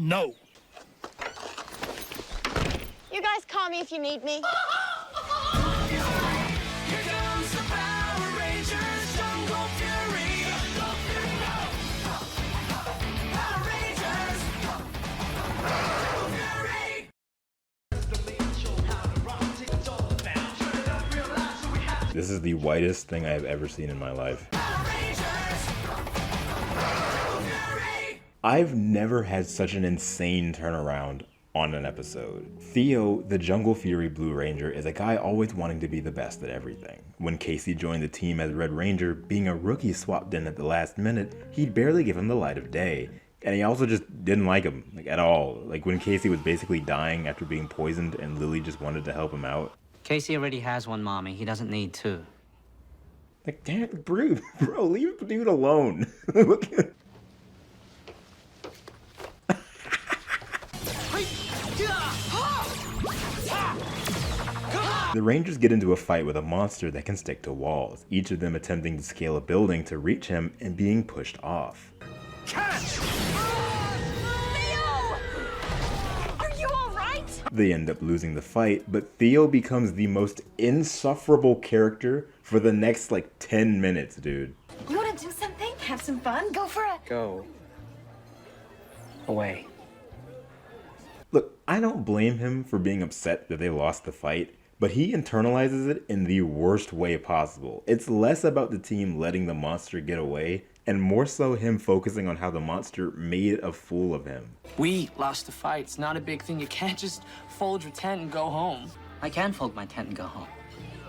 No. You guys call me if you need me. Here comes the Power Rangers, Jungle Fury. Power Rangers. Fury. This is the whitest thing I have ever seen in my life. I've never had such an insane turnaround on an episode. Theo, the Jungle Fury Blue Ranger, is a guy always wanting to be the best at everything. When Casey joined the team as Red Ranger, being a rookie swapped in at the last minute, he'd barely give him the light of day. And he also just didn't like him, at all. Like when Casey was basically dying after being poisoned and Lily just wanted to help him out. Casey already has one mommy, he doesn't need two. Like, damn, bro, leave the dude alone. Look at The Rangers get into a fight with a monster that can stick to walls, each of them attempting to scale a building to reach him and being pushed off. Catch! Theo! Are you alright? They end up losing the fight, but Theo becomes the most insufferable character for the next, 10 minutes, dude. You wanna do something? Have some fun? Go for it. Go away. Look, I don't blame him for being upset that they lost the fight, but he internalizes it in the worst way possible. It's less about the team letting the monster get away, and more so him focusing on how the monster made a fool of him. We lost the fight. It's not a big thing. You can't just fold your tent and go home. I can fold my tent and go home.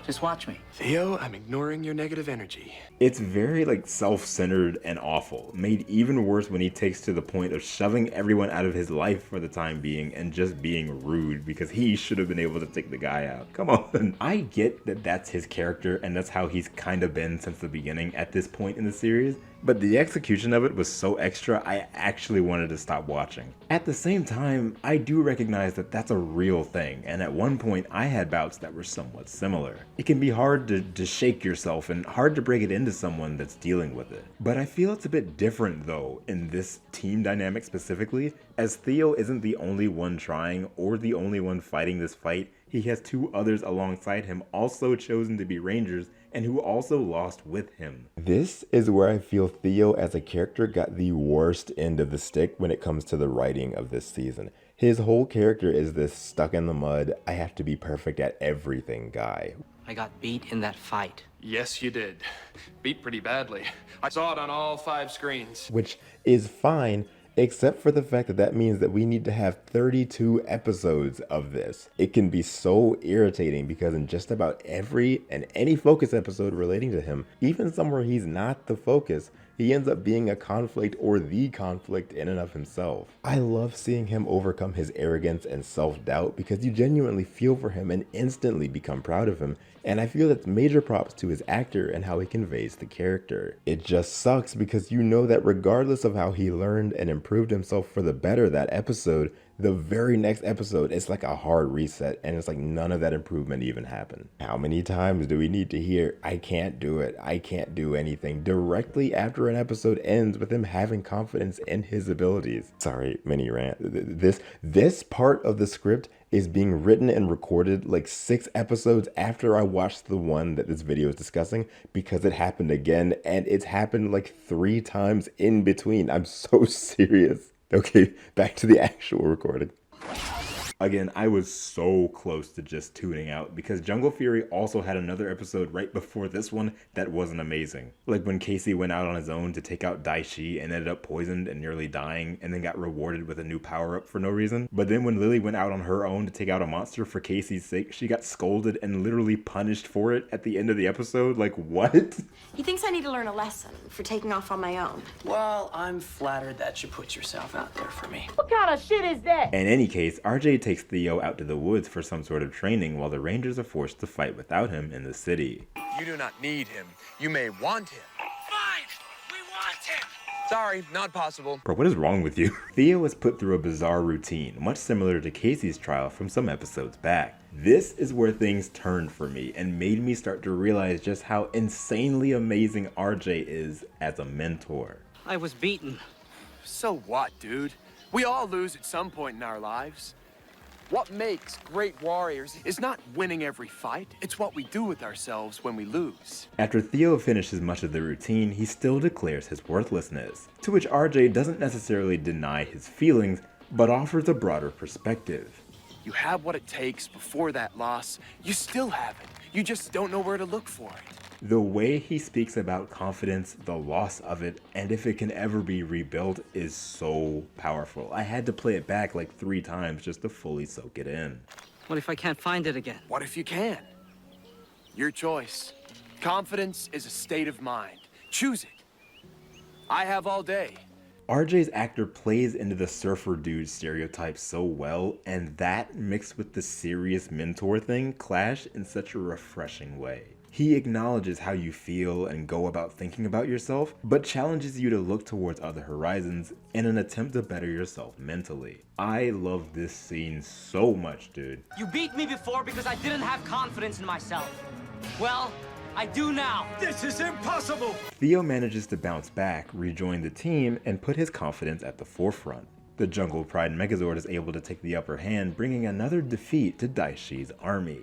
Just watch me. Theo, I'm ignoring your negative energy. It's very self-centered and awful, made even worse when he takes to the point of shoving everyone out of his life for the time being and just being rude because he should have been able to take the guy out. Come on. I get that that's his character and that's how he's kind of been since the beginning at this point in the series, but the execution of it was so extra I actually wanted to stop watching. At the same time, I do recognize that that's a real thing, and at one point I had bouts that were somewhat similar. It can be hard to shake yourself and hard to break it into someone that's dealing with it. But I feel it's a bit different though in this team dynamic specifically, as Theo isn't the only one trying or the only one fighting this fight. He has two others alongside him also chosen to be Rangers and who also lost with him. This is where I feel Theo as a character got the worst end of the stick when it comes to the writing of this season. His whole character is this stuck in the mud, I have to be perfect at everything guy. I got beat in that fight. Yes, you did. Beat pretty badly. I saw it on all 5 screens. Which is fine, except for the fact that that means that we need to have 32 episodes of this. It can be so irritating because in just about every and any focus episode relating to him, even somewhere he's not the focus, he ends up being a conflict or the conflict in and of himself. I love seeing him overcome his arrogance and self-doubt because you genuinely feel for him and instantly become proud of him. And I feel that's major props to his actor and how he conveys the character. It just sucks because you know that regardless of how he learned and improved himself for the better that episode, the very next episode, it's like a hard reset and it's like none of that improvement even happened. How many times do we need to hear, I can't do it, I can't do anything, directly after an episode ends with him having confidence in his abilities? Sorry, mini rant. This part of the script is being written and recorded 6 episodes after I watched the one that this video is discussing because it happened again and it's happened 3 times in between. I'm so serious. Okay, back to the actual recording. Again, I was so close to just tuning out because Jungle Fury also had another episode right before this one that wasn't amazing. Like when Casey went out on his own to take out Daishi and ended up poisoned and nearly dying and then got rewarded with a new power-up for no reason. But then when Lily went out on her own to take out a monster for Casey's sake, she got scolded and literally punished for it at the end of the episode. Like, what? He thinks I need to learn a lesson for taking off on my own. Well, I'm flattered that you put yourself out there for me. What kind of shit is that? In any case, RJ takes Theo out to the woods for some sort of training while the Rangers are forced to fight without him in the city. You do not need him. You may want him. Fine, we want him. Sorry, not possible. Bro, what is wrong with you? Theo was put through a bizarre routine, much similar to Casey's trial from some episodes back. This is where things turned for me and made me start to realize just how insanely amazing RJ is as a mentor. I was beaten. So what, dude? We all lose at some point in our lives. What makes great warriors is not winning every fight, it's what we do with ourselves when we lose. After Theo finishes much of the routine, he still declares his worthlessness, to which RJ doesn't necessarily deny his feelings, but offers a broader perspective. You have what it takes before that loss, you still have it. You just don't know where to look for it. The way he speaks about confidence, the loss of it, and if it can ever be rebuilt is so powerful. I had to play it back like 3 times just to fully soak it in. What if I can't find it again? What if you can? Your choice. Confidence is a state of mind. Choose it. I have all day. RJ's actor plays into the surfer dude stereotype so well, and that mixed with the serious mentor thing clash in such a refreshing way. He acknowledges how you feel and go about thinking about yourself, but challenges you to look towards other horizons in an attempt to better yourself mentally. I love this scene so much, dude. You beat me before because I didn't have confidence in myself. Well, I do now. This is impossible! Theo manages to bounce back, rejoin the team, and put his confidence at the forefront. The Jungle Pride Megazord is able to take the upper hand, bringing another defeat to Daishi's army.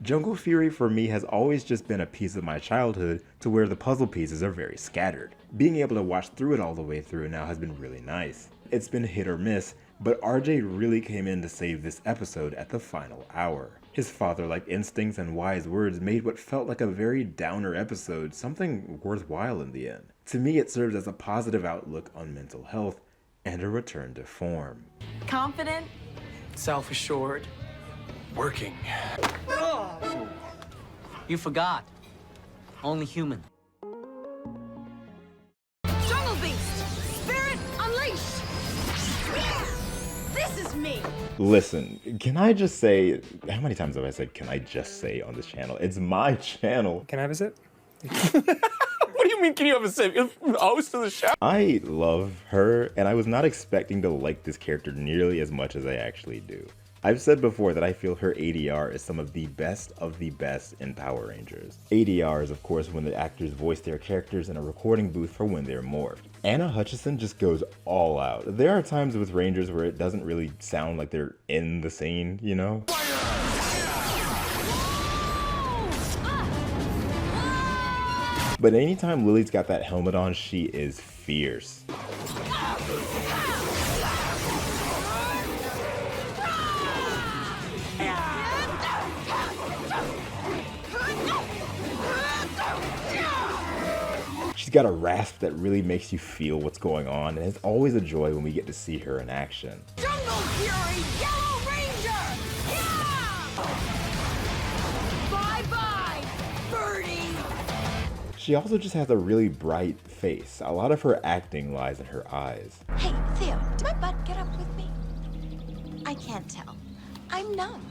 Jungle Fury for me has always just been a piece of my childhood to where the puzzle pieces are very scattered. Being able to watch through it all the way through now has been really nice. It's been hit or miss, but RJ really came in to save this episode at the final hour. His father-like instincts and wise words made what felt like a very downer episode something worthwhile in the end. To me, it serves as a positive outlook on mental health and a return to form. Confident? Self-assured. Working. You forgot. Only human. Jungle Beast! Spirit unleashed! This is me! Listen, can I just say, how many times have I said can I just say on this channel? It's my channel. Can I have a sip? What do you mean, can you have a sip? You're the host of the show. I love her, and I was not expecting to like this character nearly as much as I actually do. I've said before that I feel her ADR is some of the best in Power Rangers. ADR is of course when the actors voice their characters in a recording booth for when they're morphed. Anna Hutchison just goes all out. There are times with Rangers where it doesn't really sound like they're in the scene, you know? But anytime Lily's got that helmet on, she is fierce. She's got a rasp that really makes you feel what's going on, and it's always a joy when we get to see her in action. Jungle Fury Yellow Ranger! Yeah! Bye-bye, birdie! She also just has a really bright face. A lot of her acting lies in her eyes. Hey, Theo, did my butt get up with me? I can't tell. I'm numb.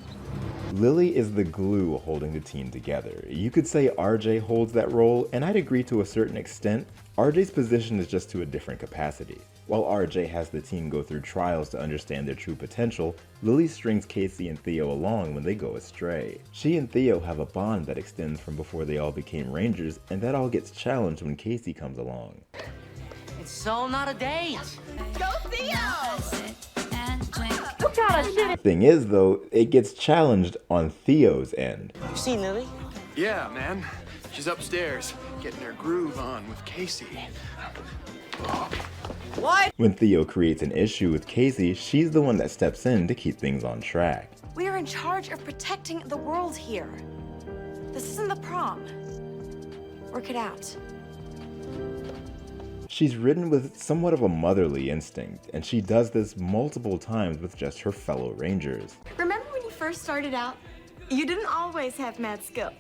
Lily is the glue holding the team together. You could say RJ holds that role, and I'd agree to a certain extent. RJ's position is just to a different capacity. While RJ has the team go through trials to understand their true potential, Lily strings Casey and Theo along when they go astray. She and Theo have a bond that extends from before they all became Rangers, and that all gets challenged when Casey comes along. It's so not a date. Go Theo! What kind of shit? Thing is though, it gets challenged on Theo's end. You seen Lily? Yeah, man. She's upstairs, getting her groove on with Casey. What? When Theo creates an issue with Casey, she's the one that steps in to keep things on track. We are in charge of protecting the world here. This isn't the prom. Work it out. She's ridden with somewhat of a motherly instinct, and she does this multiple times with just her fellow Rangers. Remember when you first started out? You didn't always have mad skills.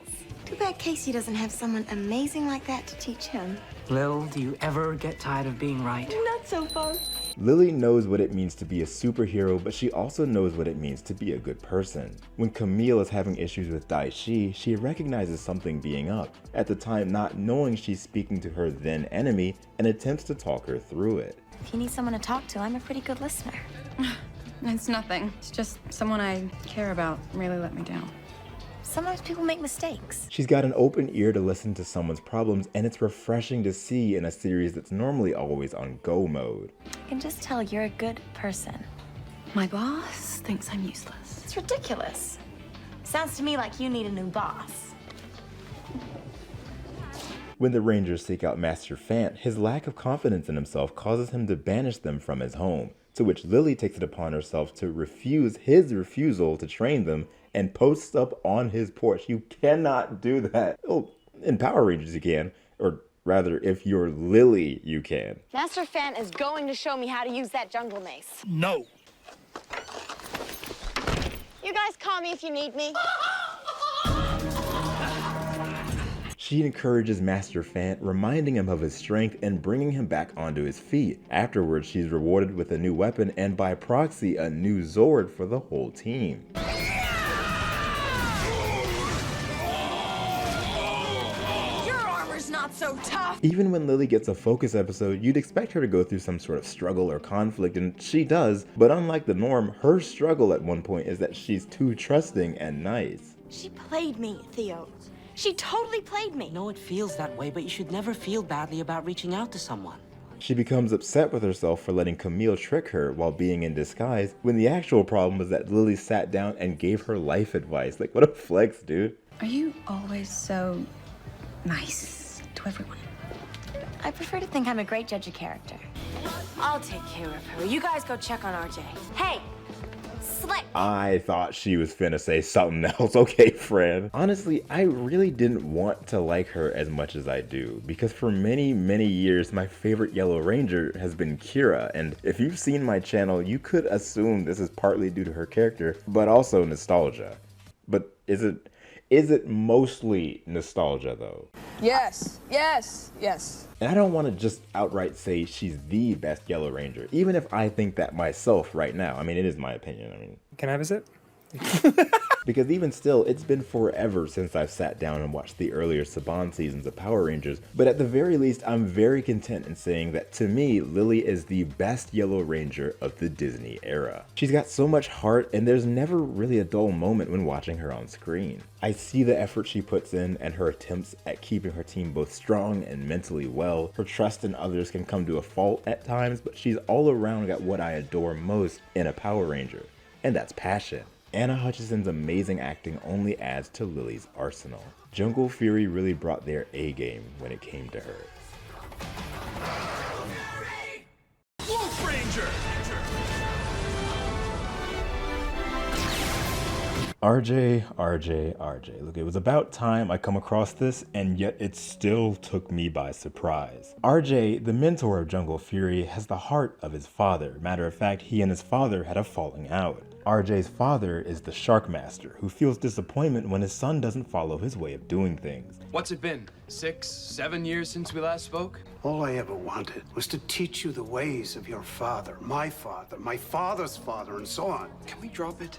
Too bad Casey doesn't have someone amazing like that to teach him. Lil, do you ever get tired of being right? Not so far. Lily knows what it means to be a superhero, but she also knows what it means to be a good person. When Camille is having issues with Daishi, she recognizes something being up, at the time not knowing she's speaking to her then enemy, and attempts to talk her through it. If you need someone to talk to, I'm a pretty good listener. It's nothing. It's just someone I care about really let me down. Sometimes people make mistakes. She's got an open ear to listen to someone's problems, and it's refreshing to see in a series that's normally always on go mode. I can just tell you're a good person. My boss thinks I'm useless. It's ridiculous. Sounds to me like you need a new boss. When the Rangers seek out Master Fant, his lack of confidence in himself causes him to banish them from his home, to which Lily takes it upon herself to refuse his refusal to train them and posts up on his porch. You cannot do that. Oh, in Power Rangers you can, or rather, if you're Lily, you can. Master Fant is going to show me how to use that jungle mace. No. You guys call me if you need me. She encourages Master Fant, reminding him of his strength and bringing him back onto his feet. Afterwards, she's rewarded with a new weapon and by proxy, a new Zord for the whole team. Your armor's not so tough. Even when Lily gets a focus episode, you'd expect her to go through some sort of struggle or conflict, and she does, but unlike the norm, her struggle at one point is that she's too trusting and nice. She played me, Theo. She totally played me. I know it feels that way, but you should never feel badly about reaching out to someone. She becomes upset with herself for letting Camille trick her while being in disguise, when the actual problem was that Lily sat down and gave her life advice. Like, what a flex, dude. Are you always so nice to everyone? I prefer to think I'm a great judge of character. I'll take care of her. You guys go check on RJ. Hey, Slick. I thought she was finna say something else. Okay, friend. Honestly, I really didn't want to like her as much as I do, because for many, many years, my favorite Yellow Ranger has been Kira, and if you've seen my channel, you could assume this is partly due to her character, but also nostalgia. But is it mostly nostalgia though? Yes, yes, yes. And I don't want to just outright say she's the best Yellow Ranger, even if I think that myself right now. I mean, it is my opinion. I mean, can I have a sip? Because even still, it's been forever since I've sat down and watched the earlier Saban seasons of Power Rangers, but at the very least, I'm very content in saying that to me, Lily is the best Yellow Ranger of the Disney era. She's got so much heart, and there's never really a dull moment when watching her on screen. I see the effort she puts in and her attempts at keeping her team both strong and mentally well. Her trust in others can come to a fault at times, but she's all around got what I adore most in a Power Ranger, and that's passion. Anna Hutchison's amazing acting only adds to Lily's arsenal. Jungle Fury really brought their A-game when it came to her. Wolf Ranger! RJ. Look, it was about time I come across this, and yet it still took me by surprise. RJ, the mentor of Jungle Fury, has the heart of his father. Matter of fact, he and his father had a falling out. RJ's father is the Shark Master, who feels disappointment when his son doesn't follow his way of doing things. What's it been? 6, 7 years since we last spoke? All I ever wanted was to teach you the ways of your father, my father's father, and so on. Can we drop it?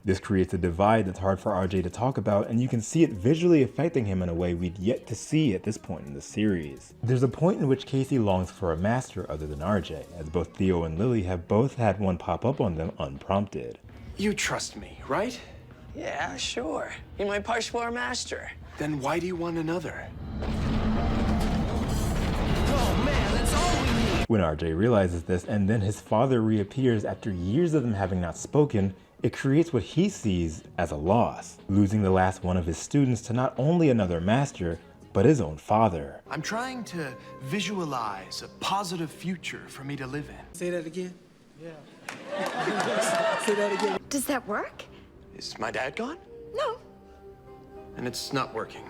This creates a divide that's hard for RJ to talk about, and you can see it visually affecting him in a way we'd yet to see at this point in the series. There's a point in which Casey longs for a master other than RJ, as both Theo and Lily have both had one pop up on them unprompted. You trust me, right? Yeah, sure. You might push for a master. Then why do you want another? Oh man, that's all we need. When RJ realizes this, and then his father reappears after years of them having not spoken, it creates what he sees as a loss, losing the last one of his students to not only another master, but his own father. I'm trying to visualize a positive future for me to live in. Say that again. Yeah. Say that again. Does that work? Is my dad gone? No. And it's not working.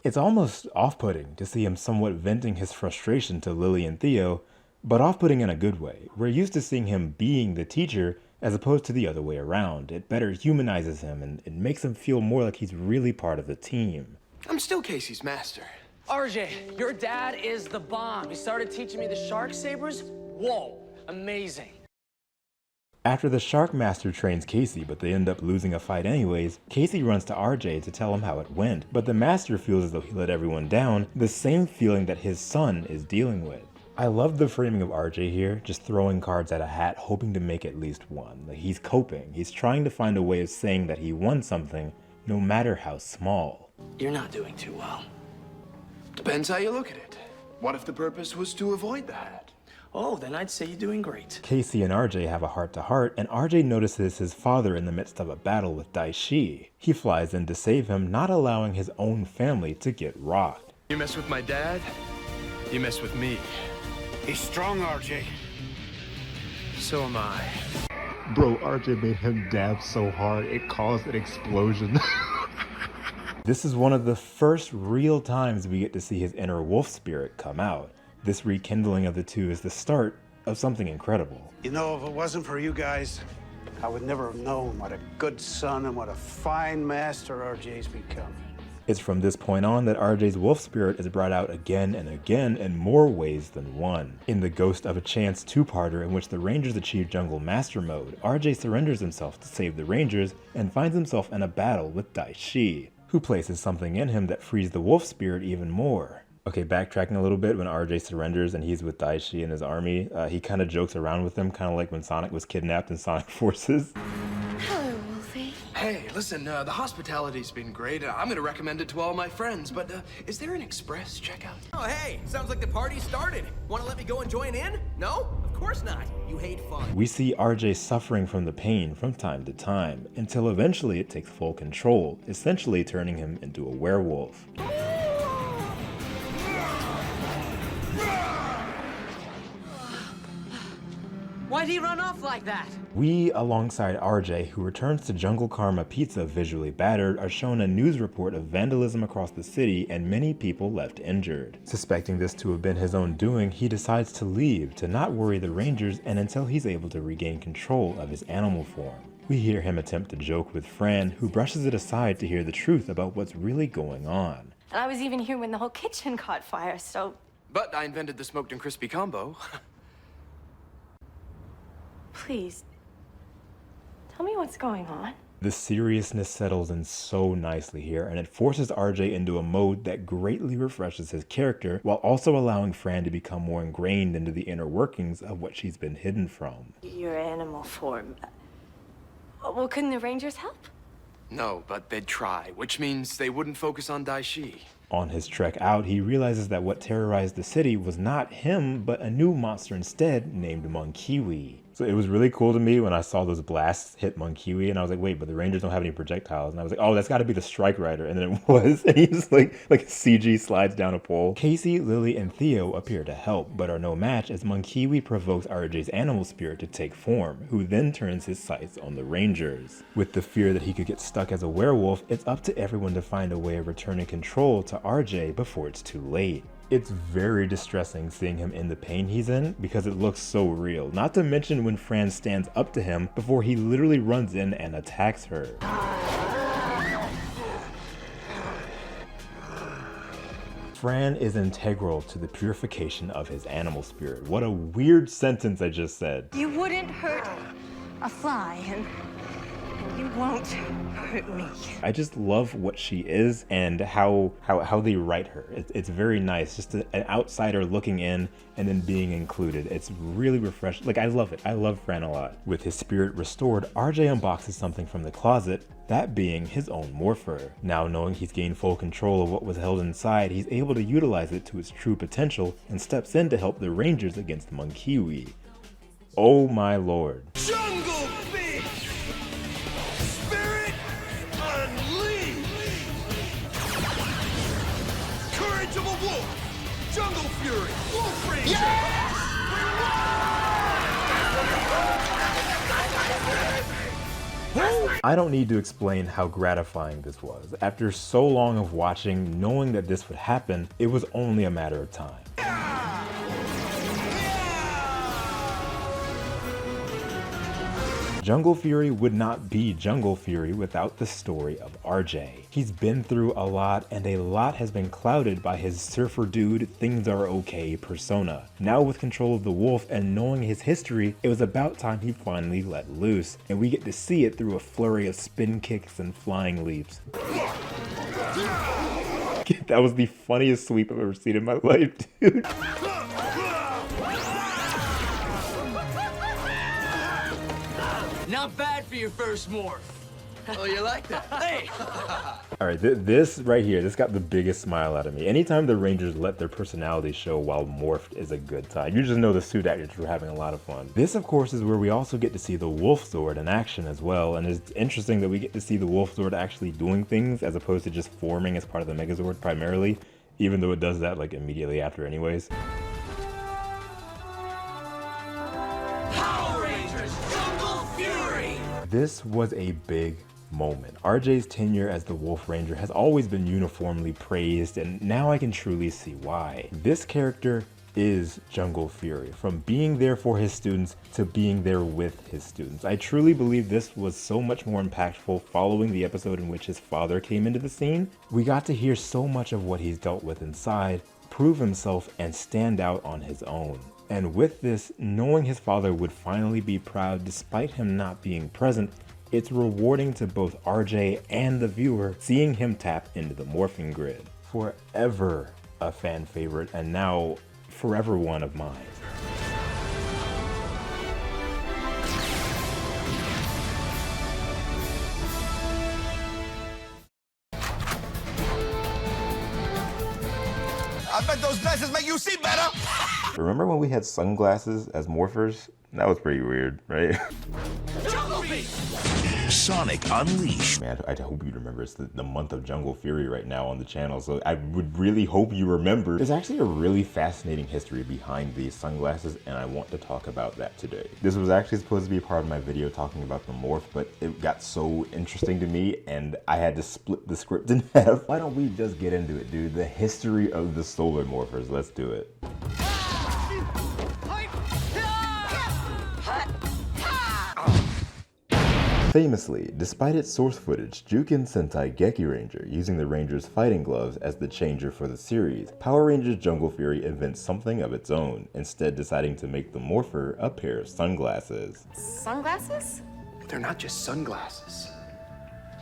It's almost off-putting to see him somewhat venting his frustration to Lily and Theo, but off-putting in a good way. We're used to seeing him being the teacher as opposed to the other way around. It better humanizes him and it makes him feel more like he's really part of the team. I'm still Casey's master. RJ, your dad is the bomb. He started teaching me the shark sabers. Whoa, amazing. After the Shark Master trains Casey, but they end up losing a fight anyways, Casey runs to RJ to tell him how it went, but the Master feels as though he let everyone down, the same feeling that his son is dealing with. I love the framing of RJ here, just throwing cards at a hat, hoping to make at least one. Like, he's coping. He's trying to find a way of saying that he won something, no matter how small. You're not doing too well. Depends how you look at it. What if the purpose was to avoid the hat? Oh, then I'd say you're doing great. Casey and RJ have a heart-to-heart, and RJ notices his father in the midst of a battle with Daishi. He flies in to save him, not allowing his own family to get rocked. You mess with my dad, you mess with me. He's strong, RJ. So am I. Bro, RJ made him dab so hard, it caused an explosion. This is one of the first real times we get to see his inner wolf spirit come out. This rekindling of the two is the start of something incredible. You know, if it wasn't for you guys, I would never have known what a good son and what a fine master RJ's become. It's from this point on that RJ's wolf spirit is brought out again and again in more ways than one. In the Ghost of a Chance two-parter in which the Rangers achieve Jungle Master Mode, RJ surrenders himself to save the Rangers and finds himself in a battle with Daishi, who places something in him that frees the wolf spirit even more. Okay, backtracking a little bit, when RJ surrenders and he's with Daishi and his army, he kind of jokes around with them, kind of like when Sonic was kidnapped in Sonic Forces. Hello, Wolfie. Hey, listen, the hospitality's been great. I'm gonna recommend it to all my friends, but is there an express checkout? Oh, hey, sounds like the party started. Want to let me go and join in? No? Of course not. You hate fun. We see RJ suffering from the pain from time to time, until eventually it takes full control, essentially turning him into a werewolf. Why'd he run off like that? We, alongside RJ, who returns to Jungle Karma Pizza visually battered, are shown a news report of vandalism across the city and many people left injured. Suspecting this to have been his own doing, he decides to leave, to not worry the Rangers, and until he's able to regain control of his animal form. We hear him attempt to joke with Fran, who brushes it aside to hear the truth about what's really going on. And I was even here when the whole kitchen caught fire, so... But I invented the smoked and crispy combo. Please, tell me what's going on. The seriousness settles in so nicely here, and it forces RJ into a mode that greatly refreshes his character, while also allowing Fran to become more ingrained into the inner workings of what she's been hidden from. Your animal form. Well, couldn't the Rangers help? No, but they'd try, which means they wouldn't focus on Daishi. On his trek out, he realizes that what terrorized the city was not him, but a new monster instead named Monkiwi. So it was really cool to me when I saw those blasts hit Monkiwi, and I was like, wait, but the Rangers don't have any projectiles. And I was like, oh, that's gotta be the Strike Rider. And then it was, and he just like CG slides down a pole. Casey, Lily, and Theo appear to help, but are no match as Monkiwi provokes RJ's animal spirit to take form, who then turns his sights on the Rangers. With the fear that he could get stuck as a werewolf, it's up to everyone to find a way of returning control to RJ before it's too late. It's very distressing seeing him in the pain he's in because it looks so real. Not to mention when Fran stands up to him before he literally runs in and attacks her. Fran is integral to the purification of his animal spirit. What a weird sentence I just said. You wouldn't hurt a fly, and you won't hurt me. I just love what she is and how they write her. It's very nice, just an outsider looking in and then being included. It's really refreshing. Like, I love it. I love Fran a lot. With his spirit restored, RJ unboxes something from the closet, that being his own morpher. Now knowing he's gained full control of what was held inside, he's able to utilize it to its true potential and steps in to help the Rangers against Monkiwi. Oh my lord. Jungle Beast! Spirit unleashed! Courage of a wolf! Jungle Fury! Wolf Ranger! Yes! I don't need to explain how gratifying this was. After so long of watching, knowing that this would happen, it was only a matter of time. Jungle Fury would not be Jungle Fury without the story of RJ. He's been through a lot, and a lot has been clouded by his surfer dude, things are okay persona. Now with control of the wolf and knowing his history, it was about time he finally let loose, and we get to see it through a flurry of spin kicks and flying leaps. That was the funniest sweep I've ever seen in my life, dude. Not bad for your first morph. Oh, you like that? Hey! All right, this right here, this got the biggest smile out of me. Anytime the Rangers let their personality show while morphed is a good time. You just know the suit actors were having a lot of fun. This, of course, is where we also get to see the Wolf Sword in action as well, and it's interesting that we get to see the Wolf Sword actually doing things as opposed to just forming as part of the Megazord primarily, even though it does that like immediately after anyways. Power Rangers Jungle Fury! This was a big moment. RJ's tenure as the Wolf Ranger has always been uniformly praised, and now I can truly see why. This character is Jungle Fury, from being there for his students to being there with his students. I truly believe this was so much more impactful following the episode in which his father came into the scene. We got to hear so much of what he's dealt with inside, prove himself, and stand out on his own. And with this, knowing his father would finally be proud despite him not being present, it's rewarding to both RJ and the viewer seeing him tap into the morphing grid. Forever a fan favorite, and now forever one of mine. I bet those glasses make you see better. Remember when we had sunglasses as morphers? That was pretty weird, right? Sonic Unleashed. Man, I hope you remember it's the month of Jungle Fury right now on the channel, so I would really hope you remember. There's actually a really fascinating history behind these sunglasses, and I want to talk about that today. This was actually supposed to be part of my video talking about the morph, but it got so interesting to me, and I had to split the script in half. Why don't we just get into it, dude? The history of the Solar Morphers. Let's do it. Famously, despite its source footage, Jukin Sentai Geki Ranger using the Ranger's fighting gloves as the changer for the series, Power Rangers Jungle Fury invents something of its own, instead deciding to make the Morpher a pair of sunglasses. Sunglasses? They're not just sunglasses.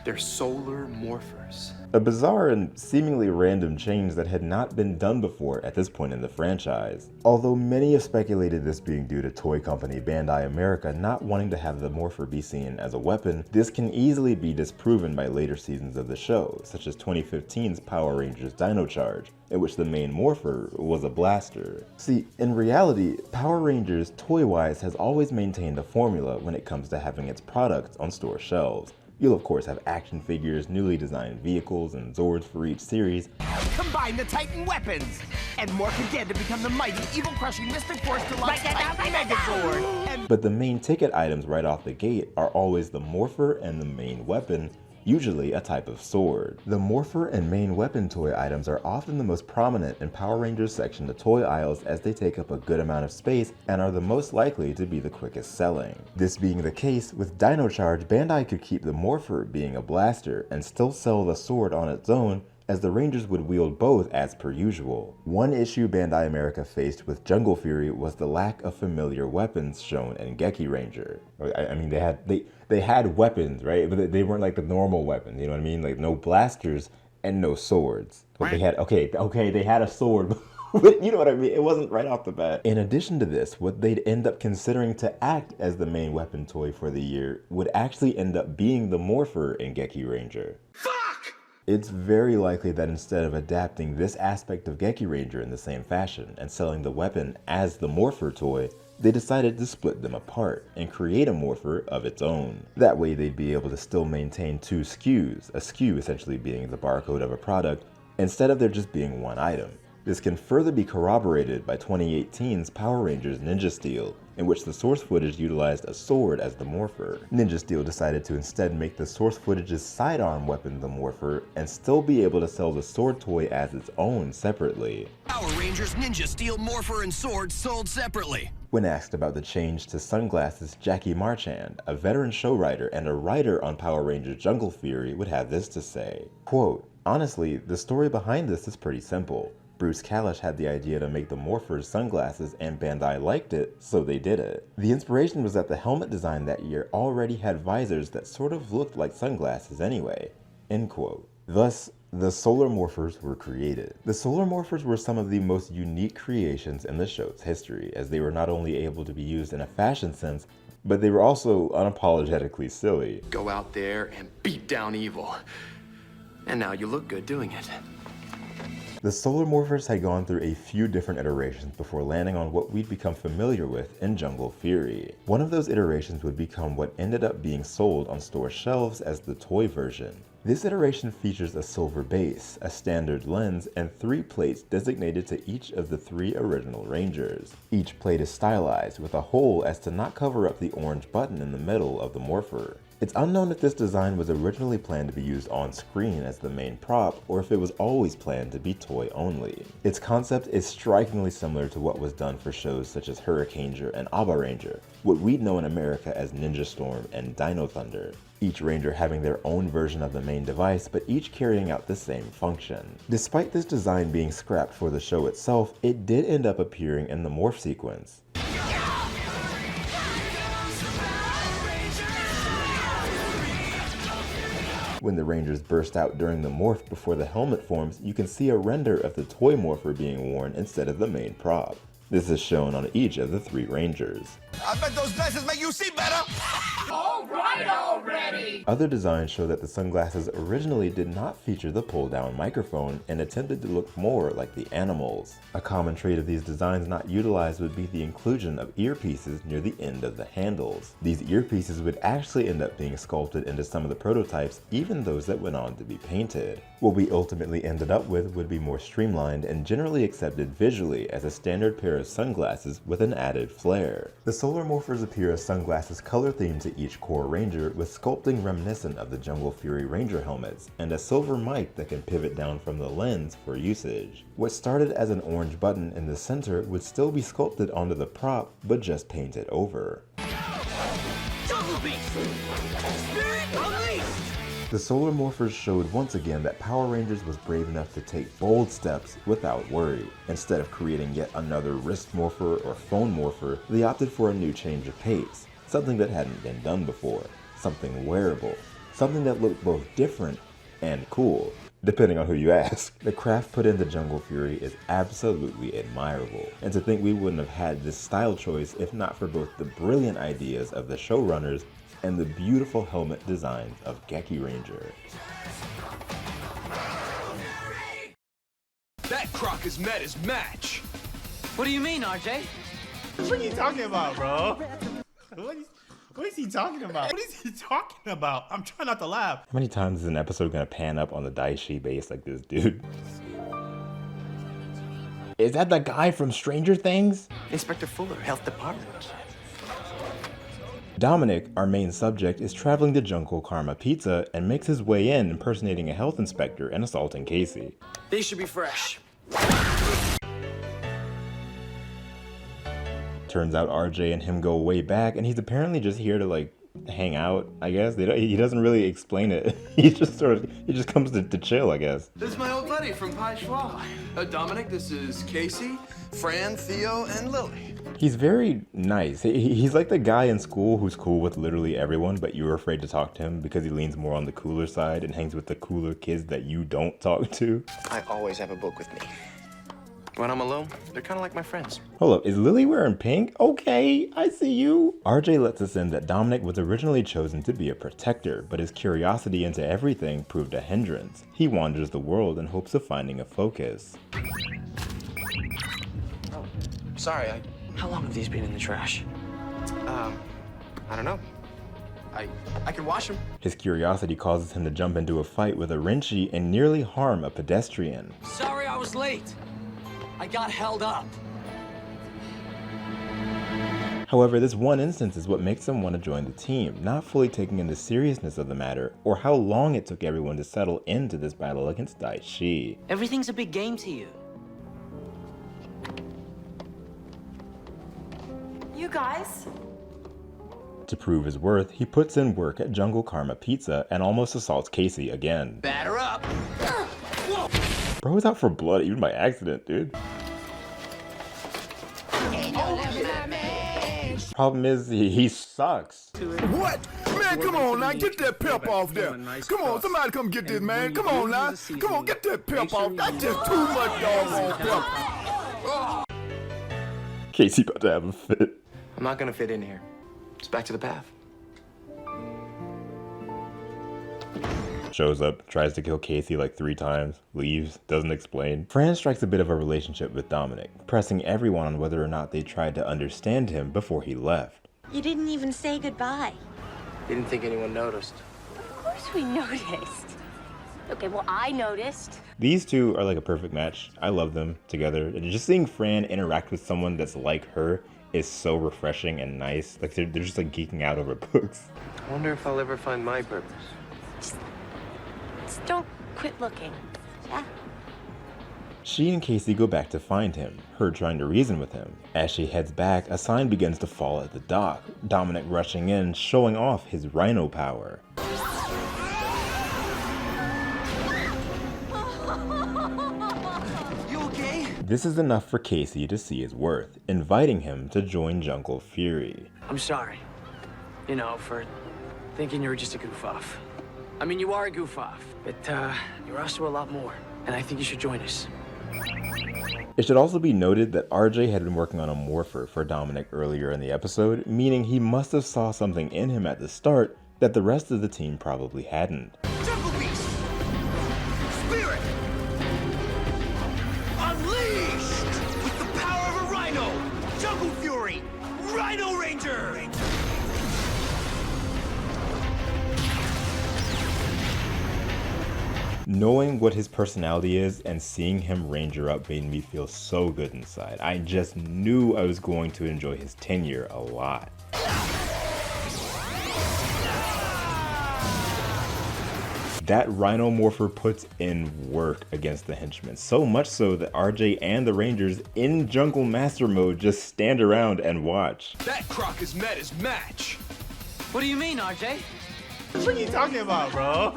They're Solar Morphers. A bizarre and seemingly random change that had not been done before at this point in the franchise. Although many have speculated this being due to toy company Bandai America not wanting to have the Morpher be seen as a weapon, this can easily be disproven by later seasons of the show, such as 2015's Power Rangers Dino Charge, in which the main Morpher was a blaster. See, in reality, Power Rangers toy-wise has always maintained a formula when it comes to having its products on store shelves. You'll of course have action figures, newly designed vehicles, and Zords for each series. Combine the Titan weapons and morph again to become the mighty, evil-crushing Mystic Force Deluxe Titan Megazord. But the main ticket items right off the gate are always the Morpher and the main weapon, usually a type of sword. The Morpher and main weapon toy items are often the most prominent in Power Rangers section of toy aisles, as they take up a good amount of space and are the most likely to be the quickest selling. This being the case, with Dino Charge, Bandai could keep the Morpher being a blaster and still sell the sword on its own, as the Rangers would wield both as per usual. One issue Bandai America faced with Jungle Fury was the lack of familiar weapons shown in Geki Ranger. I mean, they had weapons, right? But they weren't like the normal weapons, you know what I mean? Like no blasters and no swords. But they had, okay, they had a sword, but you know what I mean? It wasn't right off the bat. In addition to this, what they'd end up considering to act as the main weapon toy for the year would actually end up being the Morpher in Geki Ranger. It's very likely that instead of adapting this aspect of Geki Ranger in the same fashion and selling the weapon as the Morpher toy, they decided to split them apart and create a Morpher of its own. That way they'd be able to still maintain two SKUs, a SKU essentially being the barcode of a product, instead of there just being one item. This can further be corroborated by 2018's Power Rangers Ninja Steel, in which the source footage utilized a sword as the Morpher. Ninja Steel decided to instead make the source footage's sidearm weapon the Morpher and still be able to sell the sword toy as its own separately. Power Rangers Ninja Steel, Morpher, and Sword sold separately. When asked about the change to sunglasses, Jackie Marchand, a veteran show writer and a writer on Power Rangers Jungle Fury, would have this to say, quote, "Honestly, the story behind this is pretty simple. Bruce Kalish had the idea to make the Morphers sunglasses and Bandai liked it, so they did it. The inspiration was that the helmet design that year already had visors that sort of looked like sunglasses anyway." End quote. Thus, the Solar Morphers were created. The Solar Morphers were some of the most unique creations in the show's history, as they were not only able to be used in a fashion sense, but they were also unapologetically silly. Go out there and beat down evil. And now you look good doing it. The Solar Morphers had gone through a few different iterations before landing on what we'd become familiar with in Jungle Fury. One of those iterations would become what ended up being sold on store shelves as the toy version. This iteration features a silver base, a standard lens, and 3 plates designated to each of the 3 original Rangers. Each plate is stylized with a hole as to not cover up the orange button in the middle of the Morpher. It's unknown if this design was originally planned to be used on screen as the main prop, or if it was always planned to be toy only. Its concept is strikingly similar to what was done for shows such as Hurricaneger and Abba Ranger, what we'd know in America as Ninja Storm and Dino Thunder. Each Ranger having their own version of the main device, but each carrying out the same function. Despite this design being scrapped for the show itself, it did end up appearing in the morph sequence. When the Rangers burst out during the morph before the helmet forms, you can see a render of the toy Morpher being worn instead of the main prop. This is shown on each of the 3 Rangers. I bet those glasses make you see better! All right already! Other designs show that the sunglasses originally did not feature the pull-down microphone and attempted to look more like the animals. A common trait of these designs not utilized would be the inclusion of earpieces near the end of the handles. These earpieces would actually end up being sculpted into some of the prototypes, even those that went on to be painted. What we ultimately ended up with would be more streamlined and generally accepted visually as a standard pair of sunglasses with an added flair. The Solar Morphers appear as sunglasses color themed to each core Ranger, with sculpting reminiscent of the Jungle Fury Ranger helmets, and a silver mic that can pivot down from the lens for usage. What started as an orange button in the center would still be sculpted onto the prop, but just painted over. Jungle Beast! Spirit Unleashed! The Solar Morphers showed once again that Power Rangers was brave enough to take bold steps without worry. Instead of creating yet another wrist morpher or phone morpher, they opted for a new change of pace, something that hadn't been done before, something wearable, something that looked both different and cool, depending on who you ask. The craft put into Jungle Fury is absolutely admirable, and to think we wouldn't have had this style choice if not for both the brilliant ideas of the showrunners and the beautiful helmet designs of Geki Ranger. That croc has met his match. What do you mean, RJ? What are you talking about, bro? What is he talking about? What is he talking about? I'm trying not to laugh. How many times is an episode gonna pan up on the Daishi base like this dude? Is that the guy from Stranger Things? Inspector Fuller, Health Department. Dominic, our main subject, is traveling to Jungle Karma Pizza and makes his way in impersonating a health inspector and assaulting Casey. They should be fresh. Turns out RJ and him go way back, and he's apparently just here to like hang out, I guess. He doesn't really explain it. He just comes to chill, I guess. This is my old buddy from Pai Schwa. Dominic, this is Casey, Fran, Theo, and Lily. He's very nice. He's like the guy in school who's cool with literally everyone, but you're afraid to talk to him because he leans more on the cooler side and hangs with the cooler kids that you don't talk to. I always have a book with me. When I'm alone, they're kind of like my friends. Hold up, is Lily wearing pink? Okay, I see you. RJ lets us in that Dominic was originally chosen to be a protector, but his curiosity into everything proved a hindrance. He wanders the world in hopes of finding a focus. Oh, sorry, How long have these been in the trash? I don't know. I can wash them. His curiosity causes him to jump into a fight with a wrenchy and nearly harm a pedestrian. Sorry I was late. I got held up. However, this one instance is what makes him want to join the team, not fully taking in the seriousness of the matter or how long it took everyone to settle into this battle against Daishi. Everything's a big game to you. You guys? To prove his worth, he puts in work at Jungle Karma Pizza and almost assaults Casey again. Batter up. Bro is out for blood even by accident, dude. Problem is, he sucks. What? Man, come on now, get that pep off there. Come on, somebody come get this, man. Come on now. Come on, get that pep off. That's just too much doggone pep. Casey about to have a fit. I'm not gonna fit in here. It's back to the path. Shows up, tries to kill Casey like 3 times, leaves, doesn't explain. Fran strikes a bit of a relationship with Dominic, pressing everyone on whether or not they tried to understand him before he left. You didn't even say goodbye. Didn't think anyone noticed. Of course we noticed. Okay, well, I noticed. These two are like a perfect match. I love them together. And just seeing Fran interact with someone that's like her is so refreshing and nice. Like they're just like geeking out over books. I wonder if I'll ever find my purpose. Just don't quit looking. Yeah. She and Casey go back to find him, her trying to reason with him. As she heads back, a sign begins to fall at the dock, Dominic rushing in, showing off his rhino power. You okay? This is enough for Casey to see his worth, inviting him to join Jungle Fury. I'm sorry. You know, for thinking you were just a goof off. I mean, you are a goof off, but you're also a lot more. And I think you should join us. It should also be noted that RJ had been working on a morpher for Dominic earlier in the episode, meaning he must have saw something in him at the start that the rest of the team probably hadn't. Jungle Beast! Spirit! Unleashed! With the power of a rhino! Jungle Fury! Rhino Ranger! Knowing what his personality is and seeing him ranger up made me feel so good inside. I just knew I was going to enjoy his tenure a lot. That Rhino Morpher puts in work against the henchmen, so much so that RJ and the Rangers in Jungle Master mode just stand around and watch. That croc has met his match. What do you mean, RJ? What are you talking about, bro?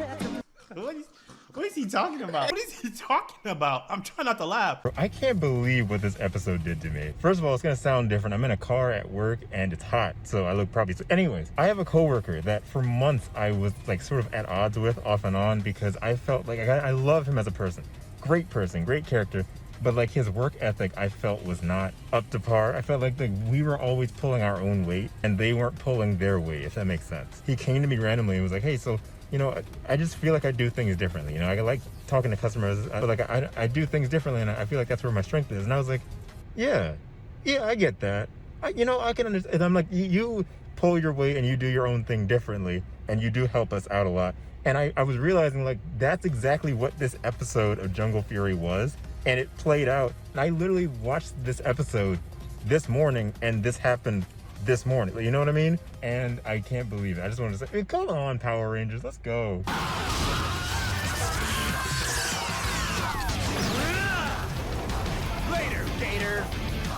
What is he talking about? What is he talking about? I'm trying not to laugh. Bro, I can't believe what this episode did to me. First of all, it's gonna sound different. I'm in a car at work and it's hot, so I look probably... Anyways, I have a coworker that for months I was like sort of at odds with off and on because I felt like I love him as a person, great character. But like his work ethic, I felt was not up to par. I felt like we were always pulling our own weight and they weren't pulling their weight, if that makes sense. He came to me randomly and was like, hey, so, you know, I just feel like I do things differently. You know, I like talking to customers, but like I do things differently and I feel like that's where my strength is. And I was like, yeah, I get that. I can understand. And I'm like, you pull your weight and you do your own thing differently and you do help us out a lot. And I was realizing like, that's exactly what this episode of Jungle Fury was. And it played out. And I literally watched this episode this morning and this happened this morning. You know what I mean? And I can't believe it. I just wanted to say, come on, Power Rangers, let's go. Later, Gator!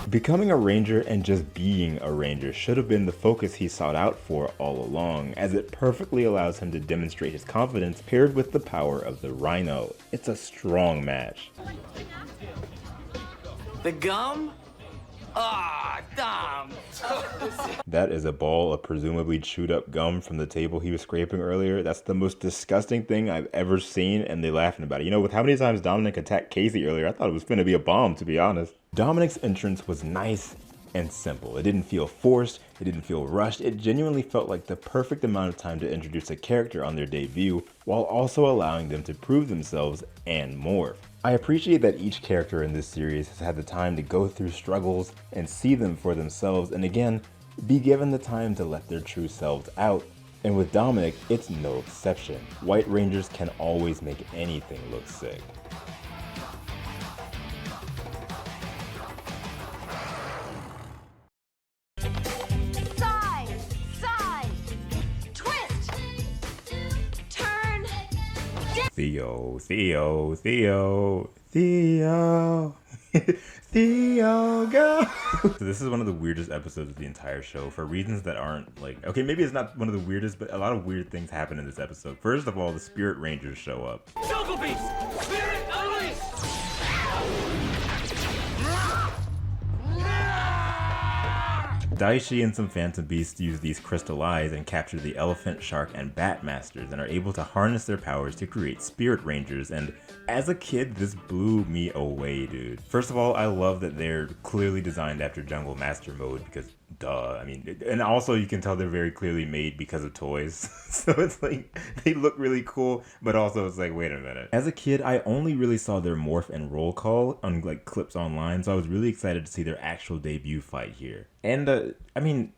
Becoming a ranger and just being a ranger should have been the focus he sought out for all along, as it perfectly allows him to demonstrate his confidence paired with the power of the Rhino. It's a strong match. The gum? Ah, Dom! That is a ball of presumably chewed up gum from the table he was scraping earlier. That's the most disgusting thing I've ever seen, and they laughing about it. You know, with how many times Dominic attacked Casey earlier, I thought it was gonna be a bomb, to be honest. Dominic's entrance was nice and simple. It didn't feel forced, it didn't feel rushed. It genuinely felt like the perfect amount of time to introduce a character on their debut, while also allowing them to prove themselves and more. I appreciate that each character in this series has had the time to go through struggles and see them for themselves, and again, be given the time to let their true selves out. And with Dominic, it's no exception. White Rangers can always make anything look sick. Theo, go! So this is one of the weirdest episodes of the entire show for reasons that aren't like, okay, maybe it's not one of the weirdest, but a lot of weird things happen in this episode. First of all, the Spirit Rangers show up. Jungle Beast! Spirit unleashed! Daishi and some Phantom Beasts use these crystal eyes and capture the Elephant, Shark, and Bat Masters and are able to harness their powers to create Spirit Rangers, and as a kid, this blew me away, dude. First of all, I love that they're clearly designed after Jungle Master mode because duh. I mean, and also you can tell they're very clearly made because of toys. So it's like, they look really cool, but also it's like, wait a minute. As a kid, I only really saw their morph and roll call on like clips online, so I was really excited to see their actual debut fight here. And I mean,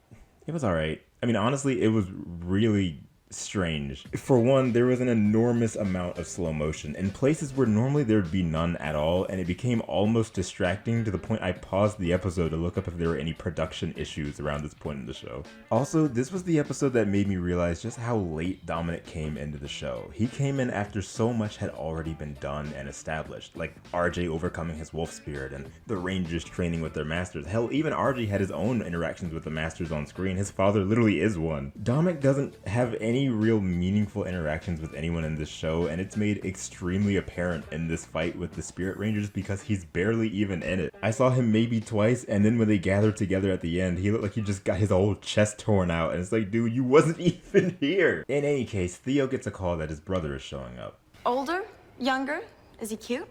it was alright. I mean, honestly, it was really strange. For one, there was an enormous amount of slow motion in places where normally there would be none at all, and it became almost distracting to the point I paused the episode to look up if there were any production issues around this point in the show. Also, this was the episode that made me realize just how late Dominic came into the show. He came in after so much had already been done and established, like RJ overcoming his wolf spirit and the Rangers training with their masters. Hell, even RJ had his own interactions with the masters on screen. His father literally is one. Dominic doesn't have any real meaningful interactions with anyone in this show, and it's made extremely apparent in this fight with the Spirit Rangers because he's barely even in it. I saw him maybe twice, and then when they gathered together at the end, he looked like he just got his whole chest torn out, and it's like, dude, you wasn't even here. In any case, Theo gets a call that his brother is showing up. Older? Younger? Is he cute?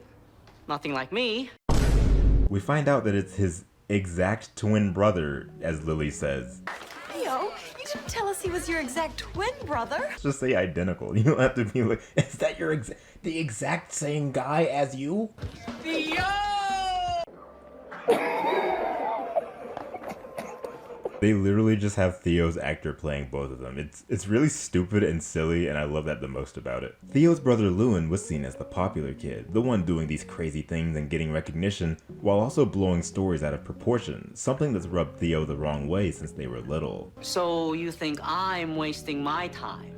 Nothing like me. We find out that it's his exact twin brother, as Lily says. Theo, you didn't tell us he was your exact twin brother. Just say identical. You don't have to be like, is that your the exact same guy as you? Theo! They literally just have Theo's actor playing both of them. It's really stupid and silly, and I love that the most about it. Theo's brother Lewin was seen as the popular kid, the one doing these crazy things and getting recognition, while also blowing stories out of proportion, something that's rubbed Theo the wrong way since they were little. So you think I'm wasting my time?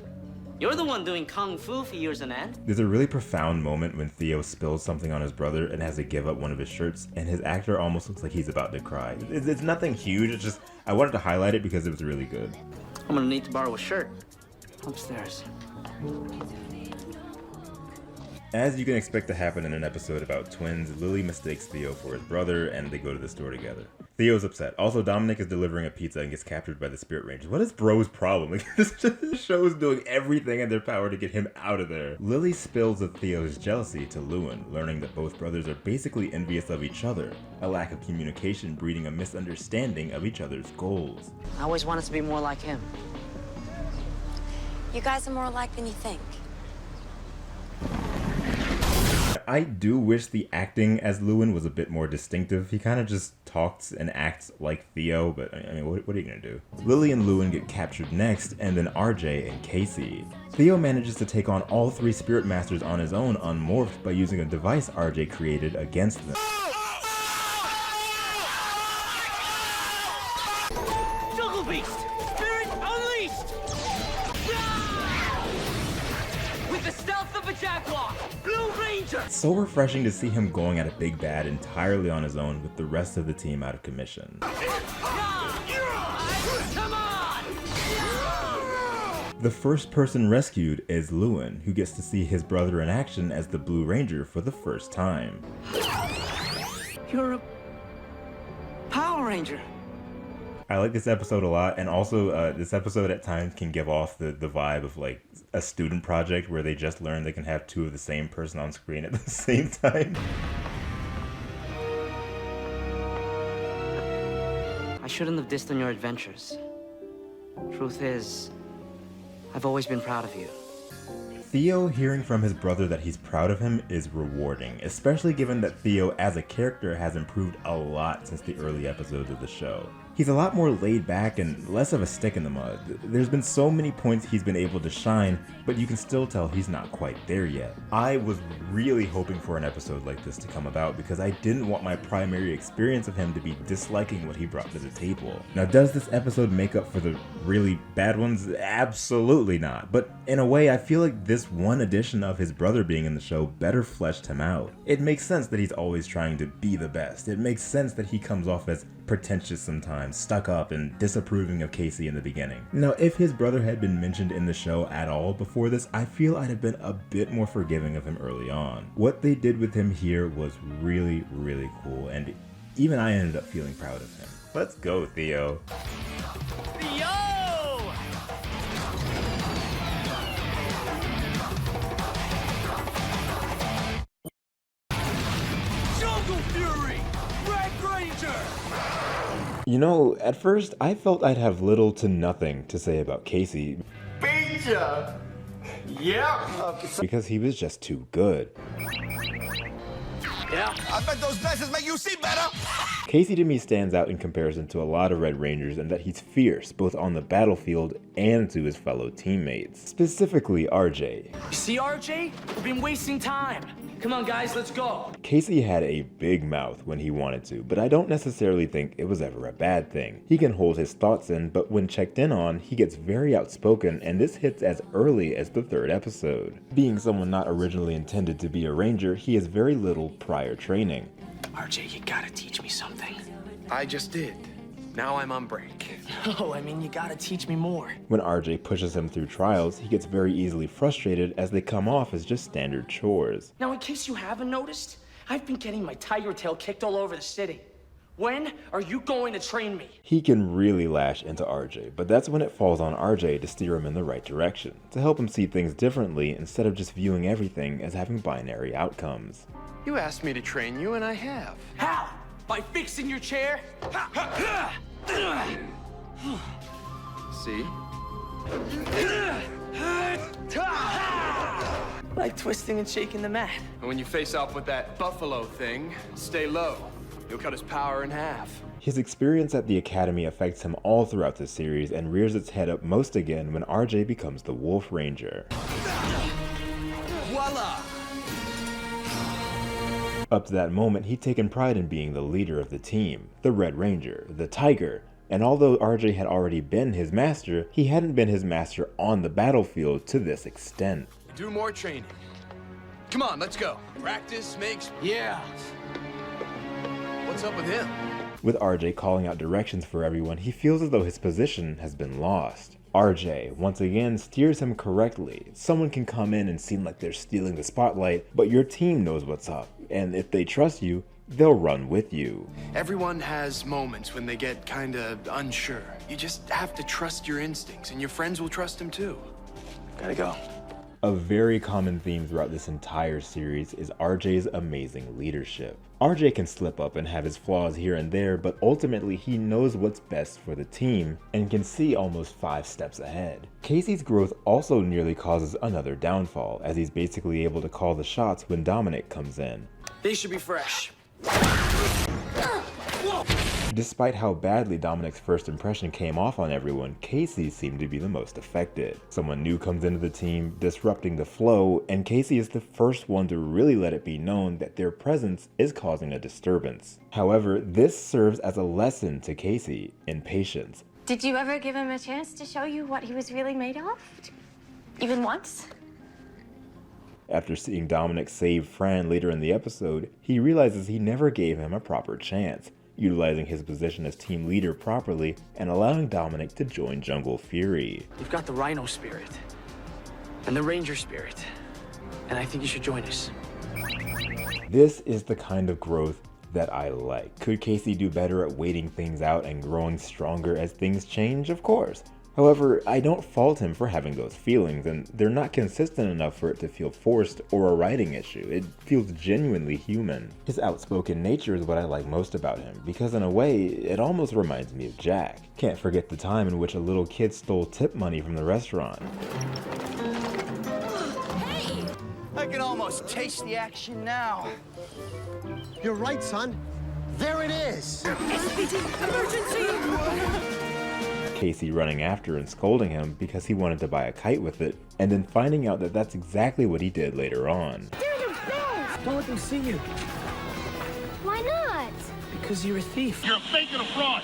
You're the one doing kung fu for years on end. There's a really profound moment when Theo spills something on his brother and has to give up one of his shirts, and his actor almost looks like he's about to cry. It's nothing huge, it's just, I wanted to highlight it because it was really good. I'm gonna need to borrow a shirt. Upstairs. As you can expect to happen in an episode about twins, Lily mistakes Theo for his brother, and they go to the store together. Theo's upset. Also, Dominic is delivering a pizza and gets captured by the Spirit Rangers. What is bro's problem? Like, this show's doing everything in their power to get him out of there. Lily spills of Theo's jealousy to Lewin, learning that both brothers are basically envious of each other, a lack of communication breeding a misunderstanding of each other's goals. I always wanted to be more like him. You guys are more alike than you think. I do wish the acting as Lewin was a bit more distinctive. He kind of just talks and acts like Theo, but I mean, what are you gonna do? Lily and Lewin get captured next, and then RJ and Casey. Theo manages to take on all three Spirit Masters on his own unmorphed by using a device RJ created against them. Jungle Beast! Spirit unleashed! With the stealth of a jaguar! Blue Ranger! It's so refreshing to see him going at a big bad entirely on his own with the rest of the team out of commission. Come on! The first person rescued is Lewin, who gets to see his brother in action as the Blue Ranger for the first time. You're a Power Ranger. I like this episode a lot, and also this episode at times can give off the vibe of like a student project where they just learn they can have two of the same person on screen at the same time. I shouldn't have dissed on your adventures. Truth is, I've always been proud of you. Theo hearing from his brother that he's proud of him is rewarding, especially given that Theo as a character has improved a lot since the early episodes of the show. He's a lot more laid back and less of a stick in the mud. There's been so many points he's been able to shine, but you can still tell he's not quite there yet. I was really hoping for an episode like this to come about because I didn't want my primary experience of him to be disliking what he brought to the table. Now, does this episode make up for the really bad ones? Absolutely not. But in a way, I feel like this one addition of his brother being in the show better fleshed him out. It makes sense that he's always trying to be the best. It makes sense that he comes off as pretentious sometimes, stuck up, and disapproving of Casey in the beginning. Now, if his brother had been mentioned in the show at all before this, I feel I'd have been a bit more forgiving of him early on. What they did with him here was really, really cool, and even I ended up feeling proud of him. Let's go, Theo. Theo! Jungle Fury! Red Ranger! You know, at first I felt I'd have little to nothing to say about Casey. Beat ya! Yeah! Because he was just too good. Yeah. I bet those glasses make you see better! Casey to me stands out in comparison to a lot of Red Rangers in that he's fierce both on the battlefield and to his fellow teammates. Specifically RJ. You see, RJ? We've been wasting time. Come on, guys, let's go. Casey had a big mouth when he wanted to, but I don't necessarily think it was ever a bad thing. He can hold his thoughts in, but when checked in on, he gets very outspoken, and this hits as early as the 3rd episode. Being someone not originally intended to be a ranger, he has very little prior training. RJ, you gotta teach me something. I just did. Now I'm on break. No, I mean, you gotta teach me more. When RJ pushes him through trials, he gets very easily frustrated as they come off as just standard chores. Now, in case you haven't noticed, I've been getting my tiger tail kicked all over the city. When are you going to train me? He can really lash into RJ, but that's when it falls on RJ to steer him in the right direction, to help him see things differently instead of just viewing everything as having binary outcomes. You asked me to train you, and I have. How? By fixing your chair? See? Like twisting and shaking the mat. And when you face off with that buffalo thing, stay low. You'll cut his power in half. His experience at the Academy affects him all throughout the series and rears its head up most again when RJ becomes the Wolf Ranger. Voila! Up to that moment, he'd taken pride in being the leader of the team, the Red Ranger, the Tiger, and although RJ had already been his master, he hadn't been his master on the battlefield to this extent. Do more training. Come on, let's go. Practice makes... Yeah. What's up with him? With RJ calling out directions for everyone, he feels as though his position has been lost. RJ, once again, steers him correctly. Someone can come in and seem like they're stealing the spotlight, but your team knows what's up, and if they trust you, they'll run with you. Everyone has moments when they get kinda unsure. You just have to trust your instincts, and your friends will trust them too. Gotta go. A very common theme throughout this entire series is RJ's amazing leadership. RJ can slip up and have his flaws here and there, but ultimately he knows what's best for the team and can see almost 5 steps ahead. Casey's growth also nearly causes another downfall, as he's basically able to call the shots when Dominic comes in. They should be fresh. Despite how badly Dominic's first impression came off on everyone, Casey seemed to be the most affected. Someone new comes into the team, disrupting the flow, and Casey is the first one to really let it be known that their presence is causing a disturbance. However, this serves as a lesson to Casey in patience. Did you ever give him a chance to show you what he was really made of? Even once? After seeing Dominic save Fran later in the episode, he realizes he never gave him a proper chance, utilizing his position as team leader properly and allowing Dominic to join Jungle Fury. You've got the Rhino spirit and the Ranger spirit, and I think you should join us. This is the kind of growth that I like. Could Casey do better at waiting things out and growing stronger as things change? Of course. However, I don't fault him for having those feelings, and they're not consistent enough for it to feel forced or a writing issue. It feels genuinely human. His outspoken nature is what I like most about him, because in a way, it almost reminds me of Jack. Can't forget the time in which a little kid stole tip money from the restaurant. Hey! I can almost taste the action now. You're right, son. There it is. SPD, emergency! Casey running after and scolding him because he wanted to buy a kite with it, and then finding out that that's exactly what he did later on. Don't let them see you. Why not? Because you're a thief. You're a fake and a fraud.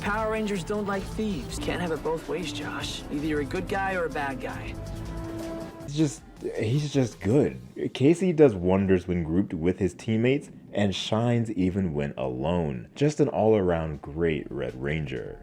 Power Rangers don't like thieves. Can't have it both ways, Josh. Either you're a good guy or a bad guy. He's just good. Casey does wonders when grouped with his teammates and shines even when alone. Just an all-around great Red Ranger.